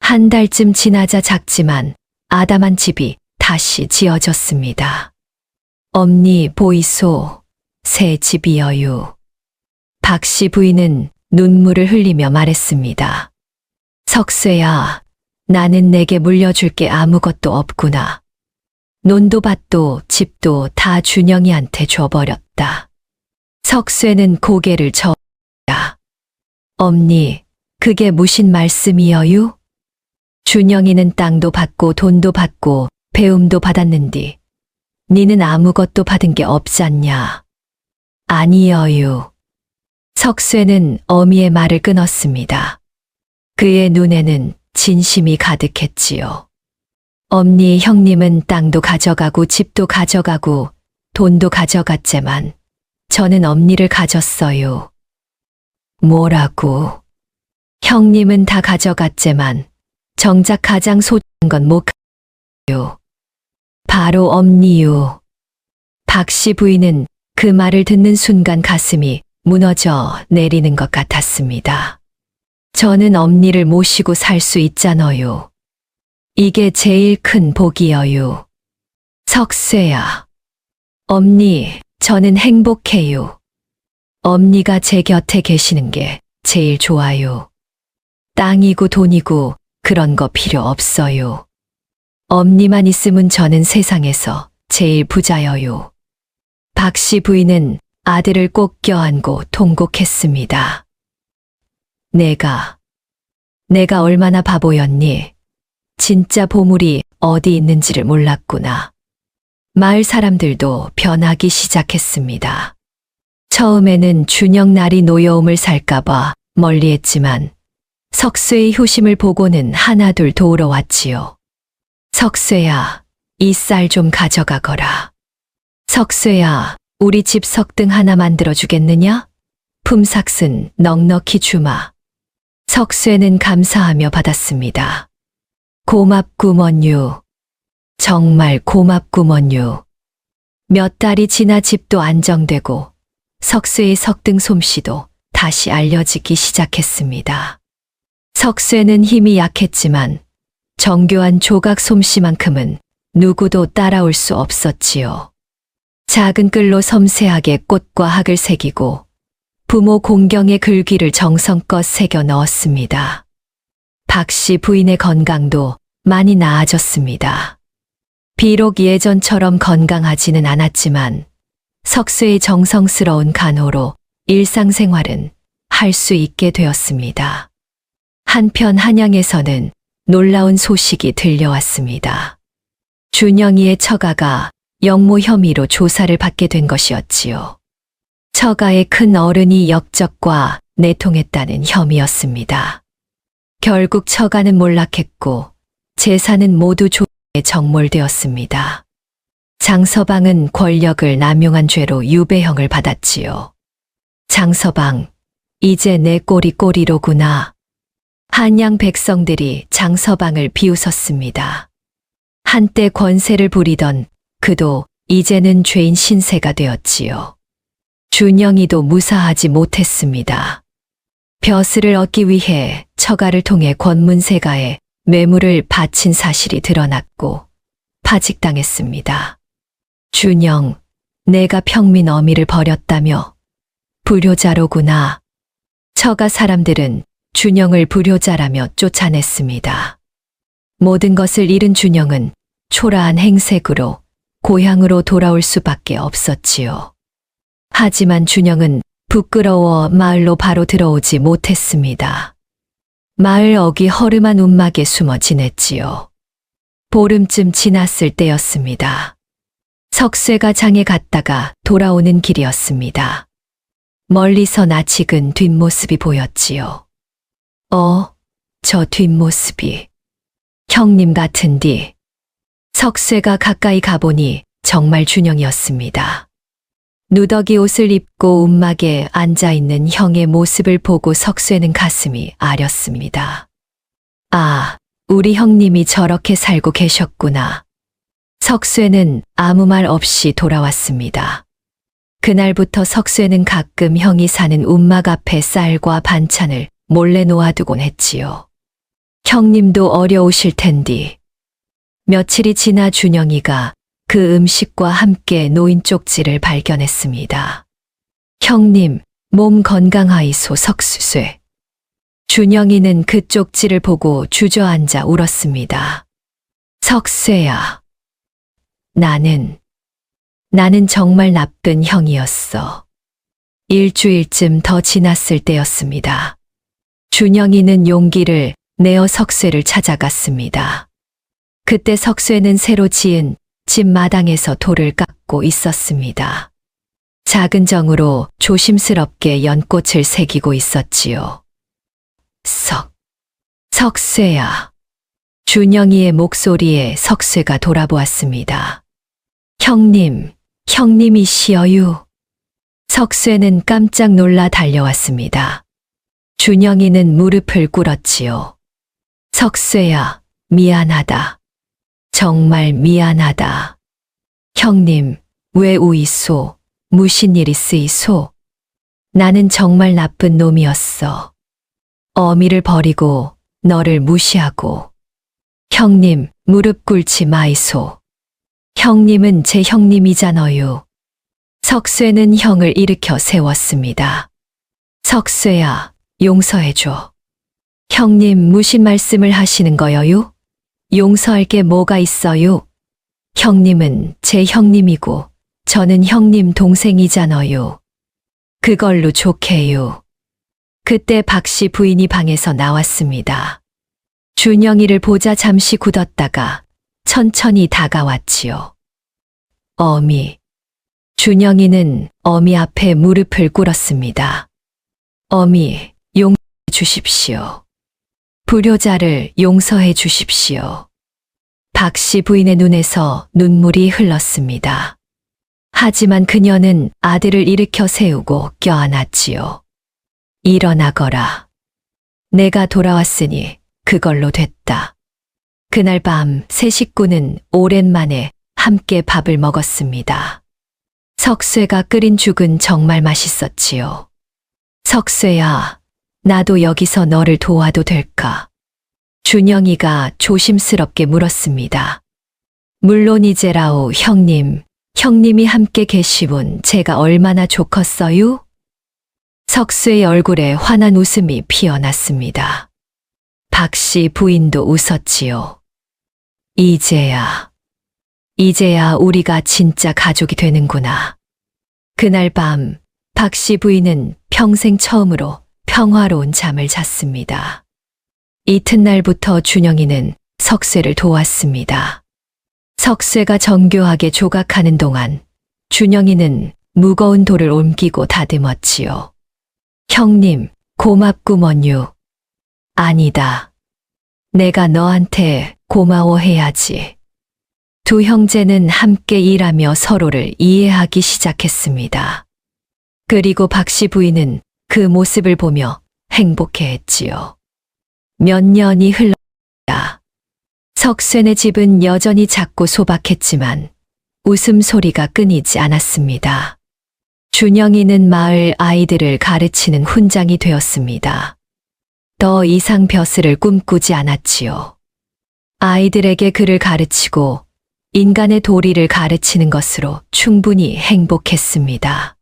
한 달쯤 지나자 작지만 아담한 집이 다시 지어졌습니다. 엄니 보이소, 새 집이여유. 박 씨 부인은 눈물을 흘리며 말했습니다. 석쇠야, 나는 내게 물려줄 게 아무것도 없구나. 논도 밭도 집도 다 준영이한테 줘버렸다. 석쇠는 고개를 저었다. 엄니, 그게 무슨 말씀이여유? 준영이는 땅도 받고 돈도 받고 배움도 받았는디 니는 아무것도 받은 게 없잖냐. 아니여유. 석쇠는 어미의 말을 끊었습니다. 그의 눈에는 진심이 가득했지요. 엄니 형님은 땅도 가져가고 집도 가져가고 돈도 가져갔지만 저는 엄니를 가졌어요. 뭐라고? 형님은 다 가져갔지만 정작 가장 소중한 건 못 가요. 바로 엄니요. 박 씨 부인은 그 말을 듣는 순간 가슴이 무너져 내리는 것 같았습니다. 저는 엄니를 모시고 살 수 있잖아요. 이게 제일 큰 복이여유. 석쇠야. 엄니, 저는 행복해요. 엄니가 제 곁에 계시는 게 제일 좋아요. 땅이고 돈이고 그런 거 필요 없어요. 엄니만 있으면 저는 세상에서 제일 부자여요. 박씨 부인은 아들을 꼭 껴안고 통곡했습니다. 내가 얼마나 바보였니? 진짜 보물이 어디 있는지를 몰랐구나. 마을 사람들도 변하기 시작했습니다. 처음에는 준영 날이 노여움을 살까봐 멀리했지만 석쇠의 효심을 보고는 하나둘 도우러 왔지요. 석쇠야, 이 쌀 좀 가져가거라. 석쇠야, 우리 집 석등 하나 만들어 주겠느냐? 품삯은 넉넉히 주마. 석쇠는 감사하며 받았습니다. 고맙구먼유. 정말 고맙구먼유. 몇 달이 지나 집도 안정되고 석쇠의 석등 솜씨도 다시 알려지기 시작했습니다. 석쇠는 힘이 약했지만 정교한 조각 솜씨만큼은 누구도 따라올 수 없었지요. 작은 끌로 섬세하게 꽃과 학을 새기고 부모 공경의 글귀를 정성껏 새겨 넣었습니다. 박씨 부인의 건강도 많이 나아졌습니다. 비록 예전처럼 건강하지는 않았지만 석쇠의 정성스러운 간호로 일상생활은 할 수 있게 되었습니다. 한편 한양에서는 놀라운 소식이 들려왔습니다. 준영이의 처가가 영모 혐의로 조사를 받게 된 것이었지요. 처가의 큰 어른이 역적과 내통했다는 혐의였습니다. 결국 처가는 몰락했고 재산은 모두 조에 정몰되었습니다. 장서방은 권력을 남용한 죄로 유배형을 받았지요. 장서방, 이제 내 꼴이 꼴이로구나. 한양 백성들이 장서방을 비웃었습니다. 한때 권세를 부리던 그도 이제는 죄인 신세가 되었지요. 준영이도 무사하지 못했습니다. 벼슬을 얻기 위해 처가를 통해 권문세가에 뇌물을 바친 사실이 드러났고 파직당했습니다. 준영, 내가 평민 어미를 버렸다며 불효자로구나. 처가 사람들은 준영을 불효자라며 쫓아냈습니다. 모든 것을 잃은 준영은 초라한 행색으로 고향으로 돌아올 수밖에 없었지요. 하지만 준영은 부끄러워 마을로 바로 들어오지 못했습니다. 마을 어귀 허름한 움막에 숨어 지냈지요. 보름쯤 지났을 때였습니다. 석쇠가 장에 갔다가 돌아오는 길이었습니다. 멀리서 낯익은 뒷모습이 보였지요. 저 뒷모습이 형님 같은디. 석쇠가 가까이 가보니 정말 준영이었습니다. 누더기 옷을 입고 움막에 앉아있는 형의 모습을 보고 석쇠는 가슴이 아렸습니다. 아, 우리 형님이 저렇게 살고 계셨구나. 석쇠는 아무 말 없이 돌아왔습니다. 그날부터 석쇠는 가끔 형이 사는 움막 앞에 쌀과 반찬을 몰래 놓아두곤 했지요. 형님도 어려우실 텐디. 며칠이 지나 준영이가 그 음식과 함께 놓인 쪽지를 발견했습니다. 형님, 몸 건강하이소 석쇠. 준영이는 그 쪽지를 보고 주저앉아 울었습니다. 석쇠야. 나는 정말 나쁜 형이었어. 일주일쯤 더 지났을 때였습니다. 준영이는 용기를 내어 석쇠를 찾아갔습니다. 그때 석쇠는 새로 지은 집 마당에서 돌을 깎고 있었습니다. 작은 정으로 조심스럽게 연꽃을 새기고 있었지요. 석쇠야. 준영이의 목소리에 석쇠가 돌아보았습니다. 형님이시여유. 석쇠는 깜짝 놀라 달려왔습니다. 준영이는 무릎을 꿇었지요. 석쇠야, 미안하다. 정말 미안하다. 형님, 왜 우이소? 무슨 일 있으이소? 나는 정말 나쁜 놈이었어. 어미를 버리고 너를 무시하고. 형님, 무릎 꿇지 마이소. 형님은 제 형님이잖아요. 석쇠는 형을 일으켜 세웠습니다. 석쇠야, 용서해줘. 형님 무슨 말씀을 하시는 거여요? 용서할 게 뭐가 있어요? 형님은 제 형님이고 저는 형님 동생이잖아요. 그걸로 좋게요. 그때 박씨 부인이 방에서 나왔습니다. 준영이를 보자 잠시 굳었다가 천천히 다가왔지요. 어미. 준영이는 어미 앞에 무릎을 꿇었습니다. 어미, 용서해 주십시오. 불효자를 용서해 주십시오. 박씨 부인의 눈에서 눈물이 흘렀습니다. 하지만 그녀는 아들을 일으켜 세우고 껴안았지요. 일어나거라. 내가 돌아왔으니 그걸로 됐다. 그날 밤 세 식구는 오랜만에 함께 밥을 먹었습니다. 석쇠가 끓인 죽은 정말 맛있었지요. 석쇠야, 나도 여기서 너를 도와도 될까? 준영이가 조심스럽게 물었습니다. 물론이제라오 형님, 형님이 함께 계시면 제가 얼마나 좋겠어요? 석쇠의 얼굴에 환한 웃음이 피어났습니다. 박씨 부인도 웃었지요. 이제야 우리가 진짜 가족이 되는구나. 그날 밤 박씨 부인은 평생 처음으로 평화로운 잠을 잤습니다. 이튿날부터 준영이는 석쇠를 도왔습니다. 석쇠가 정교하게 조각하는 동안 준영이는 무거운 돌을 옮기고 다듬었지요. 형님, 고맙구먼요. 아니다. 내가 너한테 고마워해야지. 두 형제는 함께 일하며 서로를 이해하기 시작했습니다. 그리고 박씨 부인은 그 모습을 보며 행복해했지요. 몇 년이 흘렀다. 석쇠네 집은 여전히 작고 소박했지만 웃음소리가 끊이지 않았습니다. 준영이는 마을 아이들을 가르치는 훈장이 되었습니다. 더 이상 벼슬을 꿈꾸지 않았지요. 아이들에게 글을 가르치고 인간의 도리를 가르치는 것으로 충분히 행복했습니다.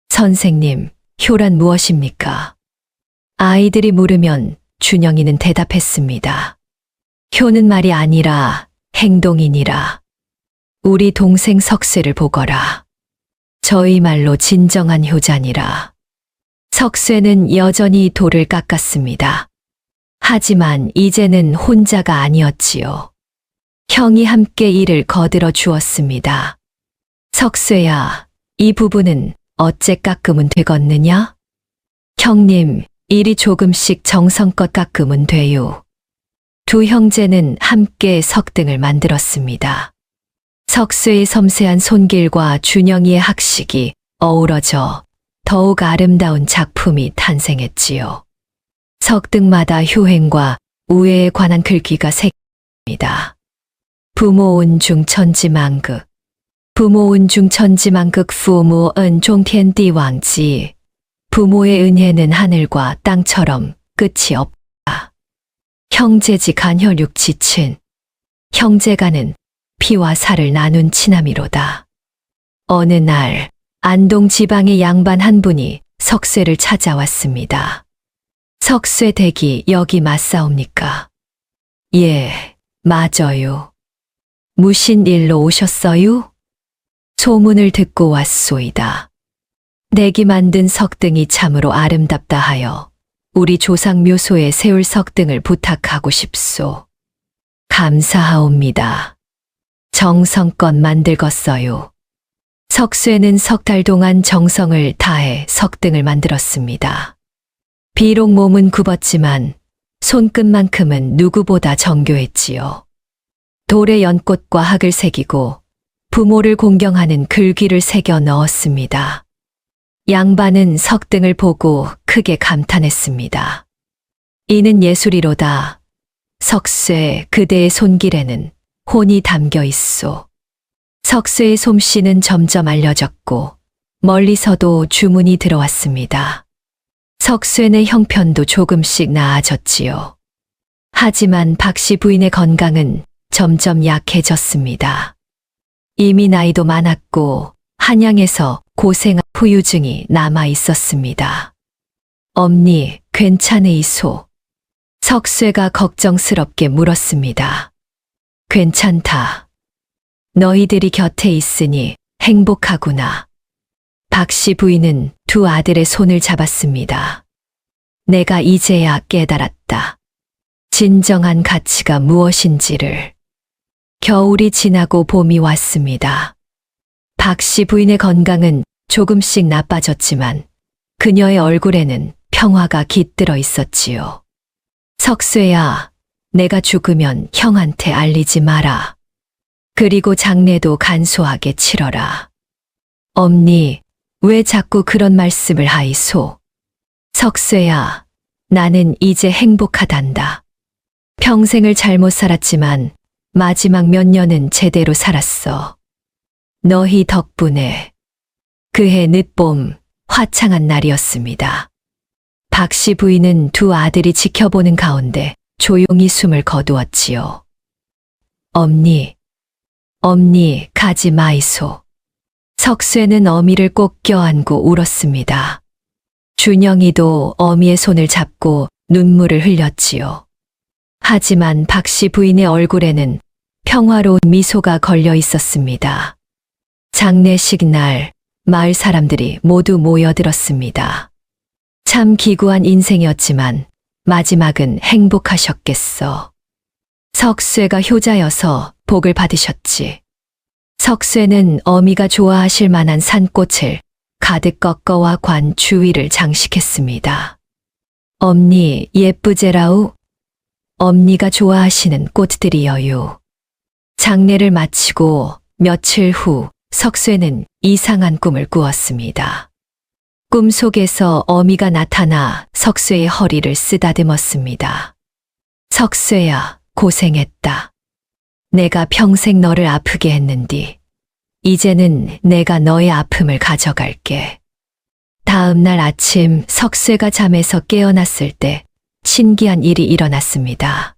선생님, 효란 무엇입니까? 아이들이 물으면 준영이는 대답했습니다. 효는 말이 아니라 행동이니라. 우리 동생 석쇠를 보거라. 저희 말로 진정한 효자니라. 석쇠는 여전히 돌을 깎았습니다. 하지만 이제는 혼자가 아니었지요. 형이 함께 일을 거들어 주었습니다. 석쇠야, 이 부분은 어째 깎으면 되겠느냐? 형님, 일이 조금씩 정성껏 깎으면 돼요. 두 형제는 함께 석등을 만들었습니다. 석쇠의 섬세한 손길과 준영이의 학식이 어우러져 더욱 아름다운 작품이 탄생했지요. 석등마다 효행과 우애에 관한 글귀가 새깁니다. 부모운 중천지만극, 부모운 중천지만극 부모은 종텐띠왕지. 부모의 은혜는 하늘과 땅처럼 끝이 없다. 형제지 간혈육지친. 형제간은 피와 살을 나눈 친함이로다. 어느 날 안동 지방의 양반 한 분이 석쇠를 찾아왔습니다. 석쇠 댁이 여기 맞사옵니까? 예, 맞아요. 무슨 일로 오셨어요? 소문을 듣고 왔소이다. 댁이 만든 석등이 참으로 아름답다 하여 우리 조상 묘소에 세울 석등을 부탁하고 싶소. 감사하옵니다. 정성껏 만들겠어요. 석쇠는 석 달 동안 정성을 다해 석등을 만들었습니다. 비록 몸은 굽었지만 손끝만큼은 누구보다 정교했지요. 돌에 연꽃과 학을 새기고 부모를 공경하는 글귀를 새겨 넣었습니다. 양반은 석등을 보고 크게 감탄했습니다. 이는 예술이로다. 석쇠 그대의 손길에는 혼이 담겨 있소. 석쇠의 솜씨는 점점 알려졌고 멀리서도 주문이 들어왔습니다. 석쇠의 형편도 조금씩 나아졌지요. 하지만 박씨 부인의 건강은 점점 약해졌습니다. 이미 나이도 많았고 한양에서 고생한 후유증이 남아 있었습니다. 엄니, 괜찮으이소? 석쇠가 걱정스럽게 물었습니다. 괜찮다. 너희들이 곁에 있으니 행복하구나. 박씨 부인은 두 아들의 손을 잡았습니다. 내가 이제야 깨달았다. 진정한 가치가 무엇인지를. 겨울이 지나고 봄이 왔습니다. 박씨 부인의 건강은 조금씩 나빠졌지만 그녀의 얼굴에는 평화가 깃들어 있었지요. 석쇠야, 내가 죽으면 형한테 알리지 마라. 그리고 장례도 간소하게 치러라. 엄니, 왜 자꾸 그런 말씀을 하이소? 석쇠야, 나는 이제 행복하단다. 평생을 잘못 살았지만 마지막 몇 년은 제대로 살았어. 너희 덕분에. 그해 늦봄 화창한 날이었습니다. 박씨 부인은 두 아들이 지켜보는 가운데 조용히 숨을 거두었지요. 엄니, 엄니 가지 마이소. 석쇠는 어미를 꼭 껴안고 울었습니다. 준영이도 어미의 손을 잡고 눈물을 흘렸지요. 하지만 박씨 부인의 얼굴에는 평화로운 미소가 걸려 있었습니다. 장례식 날 마을 사람들이 모두 모여들었습니다. 참 기구한 인생이었지만 마지막은 행복하셨겠어. 석쇠가 효자여서 복을 받으셨지. 석쇠는 어미가 좋아하실 만한 산꽃을 가득 꺾어와 관 주위를 장식했습니다. 엄니 예쁘제라우? 엄니가 좋아하시는 꽃들이여유. 장례를 마치고 며칠 후 석쇠는 이상한 꿈을 꾸었습니다. 꿈속에서 어미가 나타나 석쇠의 허리를 쓰다듬었습니다. 석쇠야, 고생했다. 내가 평생 너를 아프게 했는디. 이제는 내가 너의 아픔을 가져갈게. 다음 날 아침 석쇠가 잠에서 깨어났을 때 신기한 일이 일어났습니다.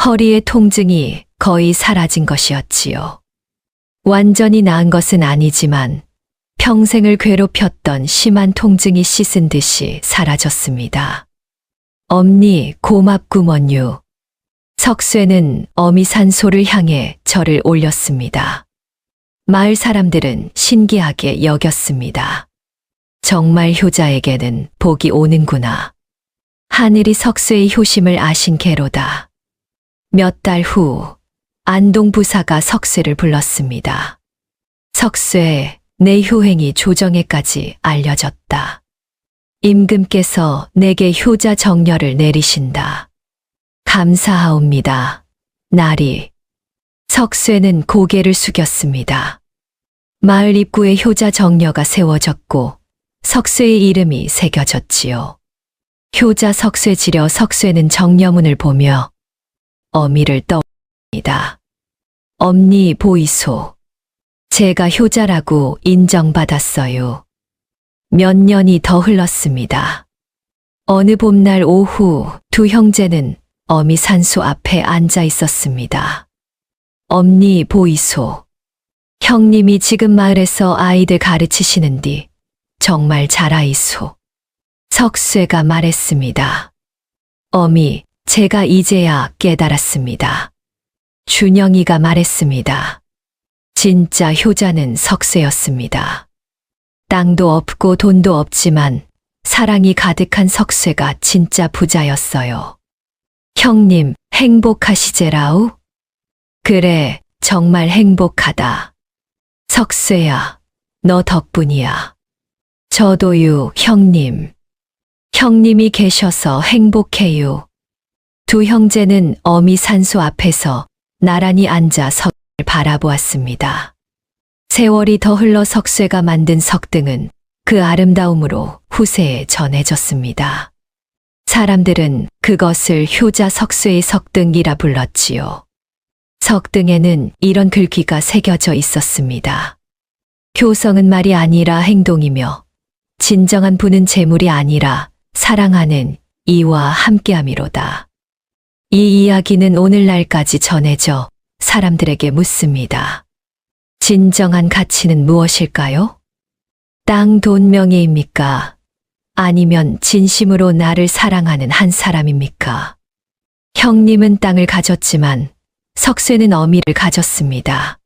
허리의 통증이 거의 사라진 것이었지요. 완전히 나은 것은 아니지만 평생을 괴롭혔던 심한 통증이 씻은 듯이 사라졌습니다. 엄니 고맙구먼유. 석쇠는 어미 산소를 향해 절을 올렸습니다. 마을 사람들은 신기하게 여겼습니다. 정말 효자에게는 복이 오는구나. 하늘이 석쇠의 효심을 아신 게로다. 몇 달 후 안동 부사가 석쇠를 불렀습니다. 석쇠, 내 효행이 조정에까지 알려졌다. 임금께서 내게 효자 정렬을 내리신다. 감사하옵니다. 나리. 석쇠는 고개를 숙였습니다. 마을 입구에 효자 정려가 세워졌고 석쇠의 이름이 새겨졌지요. 효자 석쇠 지려 석쇠는 정려문을 보며 어미를 떠올립니다. 엄니 보이소. 제가 효자라고 인정받았어요. 몇 년이 더 흘렀습니다. 어느 봄날 오후 두 형제는 어미 산소 앞에 앉아 있었습니다. 엄니 보이소. 형님이 지금 마을에서 아이들 가르치시는디 정말 잘하이소. 석쇠가 말했습니다. 어미, 제가 이제야 깨달았습니다. 준영이가 말했습니다. 진짜 효자는 석쇠였습니다. 땅도 없고 돈도 없지만 사랑이 가득한 석쇠가 진짜 부자였어요. 형님, 행복하시제라우? 그래, 정말 행복하다. 석쇠야, 너 덕분이야. 저도요, 형님. 형님이 계셔서 행복해요. 두 형제는 어미 산소 앞에서 나란히 앉아 석쇠를 바라보았습니다. 세월이 더 흘러 석쇠가 만든 석등은 그 아름다움으로 후세에 전해졌습니다. 사람들은 그것을 효자 석쇠의 석등이라 불렀지요. 석등에는 이런 글귀가 새겨져 있었습니다. 교성은 말이 아니라 행동이며 진정한 부는 재물이 아니라 사랑하는 이와 함께함이로다. 이 이야기는 오늘날까지 전해져 사람들에게 묻습니다. 진정한 가치는 무엇일까요? 땅, 돈, 명예입니까? 아니면 진심으로 나를 사랑하는 한 사람입니까? 형님은 땅을 가졌지만 석쇠는 어미를 가졌습니다.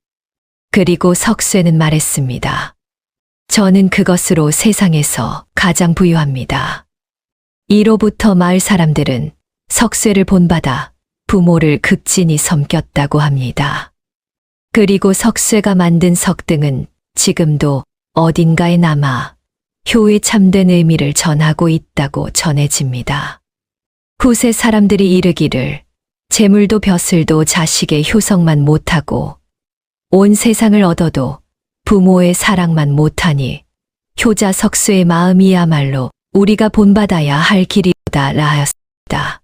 그리고 석쇠는 말했습니다. 저는 그것으로 세상에서 가장 부유합니다. 이로부터 마을 사람들은 석쇠를 본받아 부모를 극진히 섬겼다고 합니다. 그리고 석쇠가 만든 석등은 지금도 어딘가에 남아 효의 참된 의미를 전하고 있다고 전해집니다. 후세 사람들이 이르기를 재물도 벼슬도 자식의 효성만 못하고 온 세상을 얻어도 부모의 사랑만 못하니 효자 석쇠의 마음이야말로 우리가 본받아야 할 길이다 라하였습니다.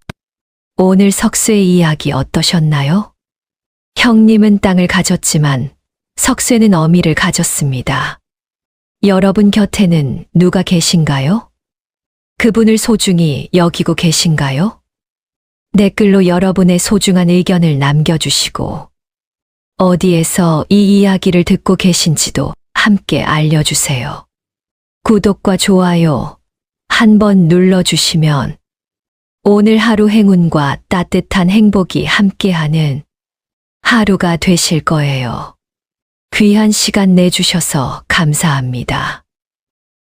오늘 석쇠의 이야기 어떠셨나요? 형님은 땅을 가졌지만 석쇠는 어미를 가졌습니다. 여러분 곁에는 누가 계신가요? 그분을 소중히 여기고 계신가요? 댓글로 여러분의 소중한 의견을 남겨주시고 어디에서 이 이야기를 듣고 계신지도 함께 알려주세요. 구독과 좋아요 한번 눌러주시면 오늘 하루 행운과 따뜻한 행복이 함께하는 하루가 되실 거예요. 귀한 시간 내주셔서 감사합니다.